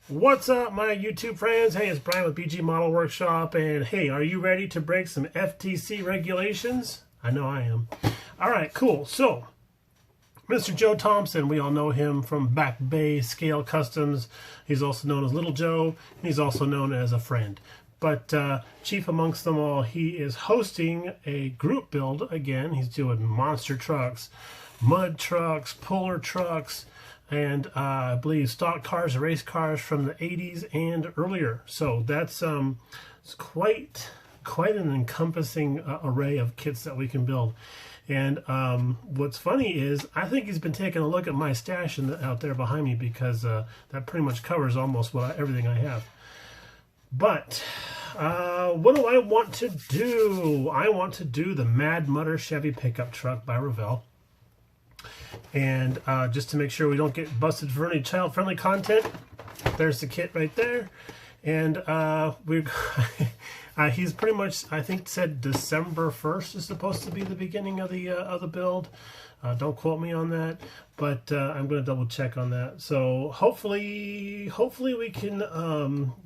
What's up, my YouTube friends? Hey, it's Brian with BG Model Workshop, and hey, are you ready to break some FTC regulations? I know I am. All right, cool. So, Mr. Joe Thompson, we all know him from Back Bay Scale Customs. He's also known as Little Joe. He's also known as a friend. But chief amongst them all, he is hosting a group build again. He's doing monster trucks, mud trucks, puller trucks, and I believe stock cars, race cars from the 80s and earlier. So that's it's quite an encompassing array of kits that we can build. And what's funny is I think he's been taking a look at my stash out there behind me, because that pretty much covers almost everything I have. But what do I want to do? I want to do the Mad Mudder Chevy pickup truck by Revell. And just to make sure we don't get busted for any child-friendly content, there's the kit right there. And he's pretty much, I think, said December 1st is supposed to be the beginning of the build. Don't quote me on that, but I'm going to double check on that. So hopefully we can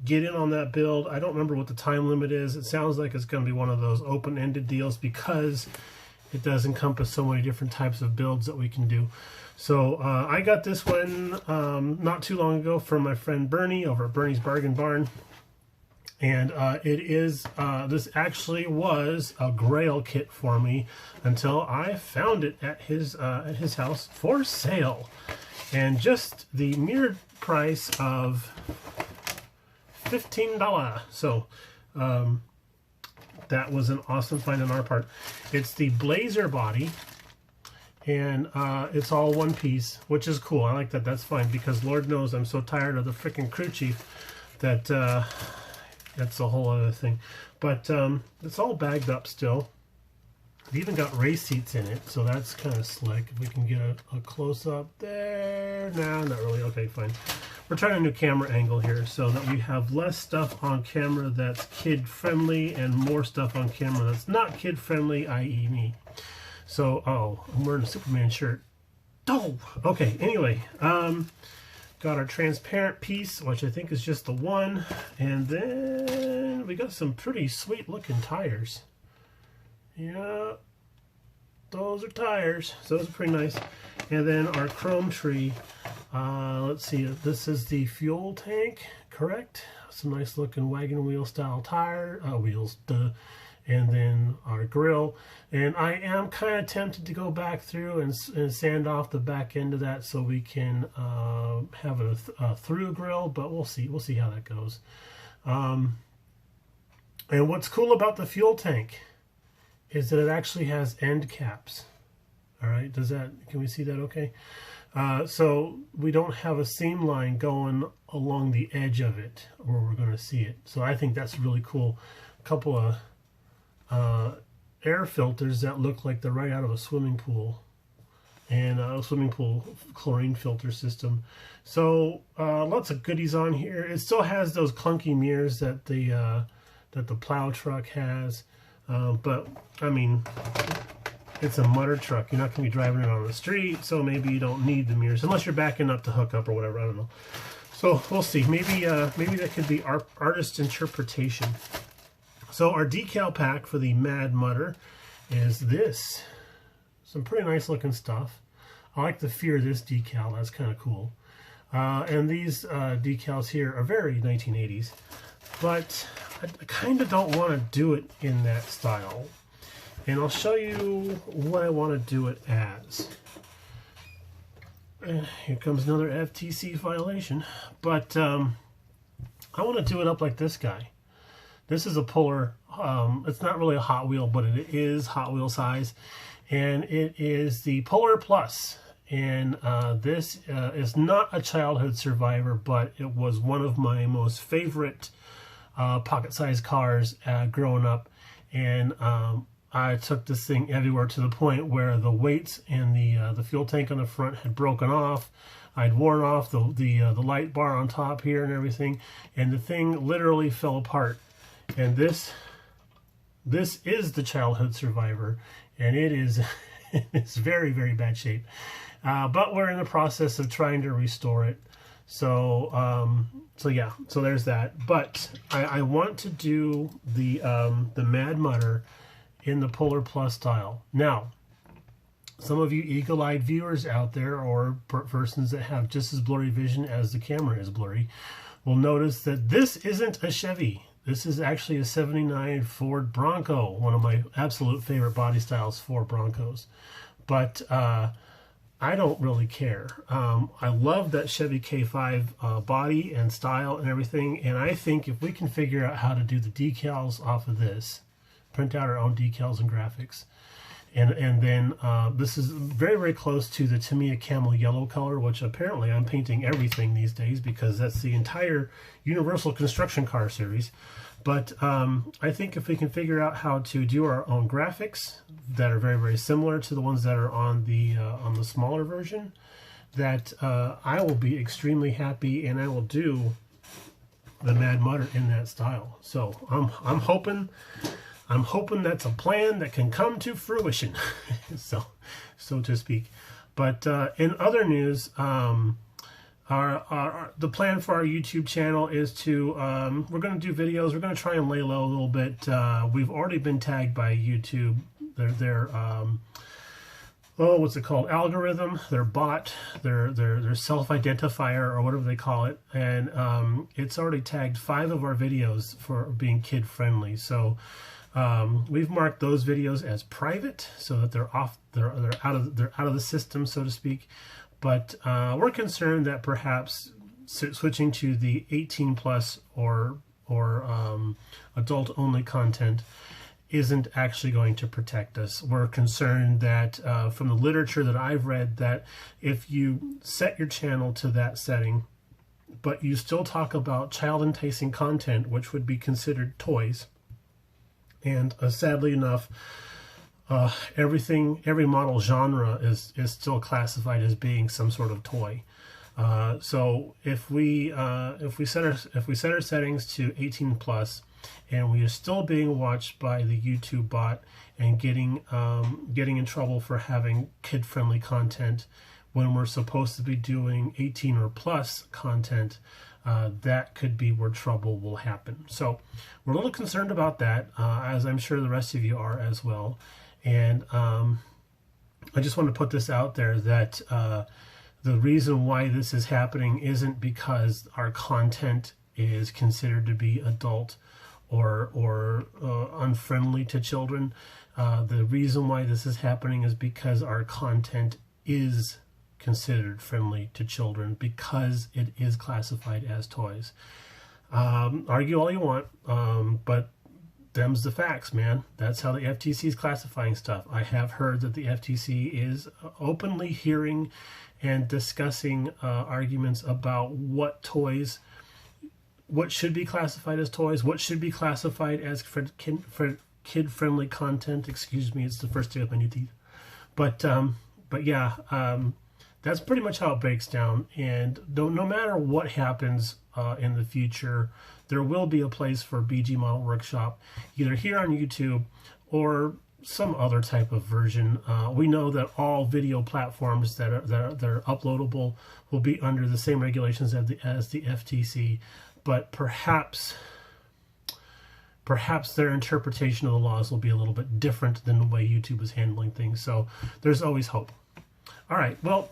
get in on that build. I don't remember what the time limit is. It sounds like it's going to be one of those open-ended deals, because it does encompass so many different types of builds that we can do. So I got this one not too long ago from my friend Bernie over at Bernie's Bargain Barn. And this actually was a grail kit for me until I found it at his house for sale. And just the mere price of $15. So that was an awesome find on our part. It's the Blazer body, and it's all one piece, which is cool. I like that. That's fine, because Lord knows I'm so tired of the freaking crew chief that that's a whole other thing. But it's all bagged up still. It even got race seats in it, so that's kind of slick. If we can get a close-up there. Nah, not really. Okay, fine. We're trying a new camera angle here so that we have less stuff on camera that's kid-friendly and more stuff on camera that's not kid-friendly, i.e. me. So, oh, I'm wearing a Superman shirt. Oh, okay, anyway. Got our transparent piece, which I think is just the one. And then we got some pretty sweet-looking tires. Yeah, those are tires. So those are pretty nice. And then our chrome tree. Let's see, this is the fuel tank, correct? Some nice looking wagon wheel style tire wheels, and then our grill. And I am kind of tempted to go back through and sand off the back end of that so we can have a through grill, but we'll see how that goes. And what's cool about the fuel tank is that it actually has end caps. All right, can we see that okay? So we don't have a seam line going along the edge of it where we're going to see it. So I think that's really cool. A couple of air filters that look like they're right out of a swimming pool, and a swimming pool chlorine filter system. So lots of goodies on here. It still has those clunky mirrors that the plow truck has, but I mean, it's a mudder truck. You're not going to be driving it on the street, so maybe you don't need the mirrors unless you're backing up to hook up or whatever. I don't know. So we'll see. Maybe that could be artist interpretation. So our decal pack for the Mad Mudder is this. Some pretty nice looking stuff. I like the fear of this decal. That's kind of cool. And these decals here are very 1980s. But I kind of don't want to do it in that style. And I'll show you what I want to do it as. Here comes another FTC violation. But I want to do it up like this guy. This is a puller. It's not really a Hot Wheel, but it is Hot Wheel size. And it is the Puller Plus. And this is not a childhood survivor, but it was one of my most favorite pocket-sized cars growing up. And I took this thing everywhere, to the point where the weights and the fuel tank on the front had broken off. I'd worn off the light bar on top here and everything. And the thing literally fell apart. And this is the childhood survivor, and it is it's very, very bad shape. But we're in the process of trying to restore it. So so yeah, so there's that. But I want to do the Mad Mutter in the Polar Plus style. Now, some of you eagle-eyed viewers out there, or persons that have just as blurry vision as the camera is blurry, will notice that this isn't a Chevy. This is actually a 79 Ford Bronco, one of my absolute favorite body styles for Broncos. But I don't really care. I love that Chevy K5 body and style and everything, and I think if we can figure out how to do the decals off of this, print out our own decals and graphics, and then this is very, very close to the Tamiya Camel Yellow color, which apparently I'm painting everything these days because that's the entire Universal Construction Car series. But I think if we can figure out how to do our own graphics that are very, very similar to the ones that are on the smaller version, that I will be extremely happy, and I will do the Mad Mutter in that style. So I'm hoping that's a plan that can come to fruition, so to speak. But in other news, the plan for our YouTube channel is to we're going to do videos. We're going to try and lay low a little bit. We've already been tagged by YouTube. Their what's it called? Algorithm. Their bot. Their self-identifier, or whatever they call it, and it's already tagged 5 of our videos for being kid friendly. So we've marked those videos as private so that they're out of the system, so to speak. But we're concerned that perhaps switching to the 18 plus or adult only content isn't actually going to protect us. We're concerned that from the literature that I've read, that if you set your channel to that setting, but you still talk about child enticing content, which would be considered toys, and sadly enough, every model genre is still classified as being some sort of toy. So if we set our settings to 18 plus, and we are still being watched by the YouTube bot and getting in trouble for having kid-friendly content when we're supposed to be doing 18 or plus content, that could be where trouble will happen. So we're a little concerned about that, as I'm sure the rest of you are as well. And I just want to put this out there that the reason why this is happening isn't because our content is considered to be adult or unfriendly to children. The reason why this is happening is because our content is considered friendly to children, because it is classified as toys. Argue all you want, but them's the facts, man. That's how the FTC is classifying stuff. I have heard that the FTC is openly hearing and discussing arguments about what should be classified as toys, what should be classified as for kid-friendly content. Excuse me, it's the first day of my new teeth. But yeah, that's pretty much how it breaks down. And no matter what happens in the future, there will be a place for BG Model Workshop, either here on YouTube or some other type of version. We know that all video platforms that are uploadable will be under the same regulations as the FTC, but perhaps their interpretation of the laws will be a little bit different than the way YouTube is handling things. So there's always hope. All right, well,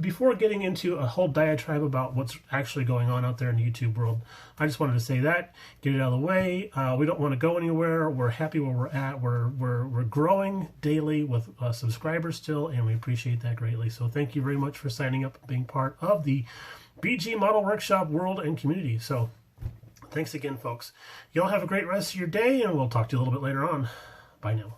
before getting into a whole diatribe about what's actually going on out there in the YouTube world, I just wanted to say that, get it out of the way. We don't want to go anywhere. We're happy where we're at. We're growing daily with subscribers still, and we appreciate that greatly. So thank you very much for signing up and being part of the BG Model Workshop world and community. So thanks again, folks. Y'all have a great rest of your day, and we'll talk to you a little bit later on. Bye now.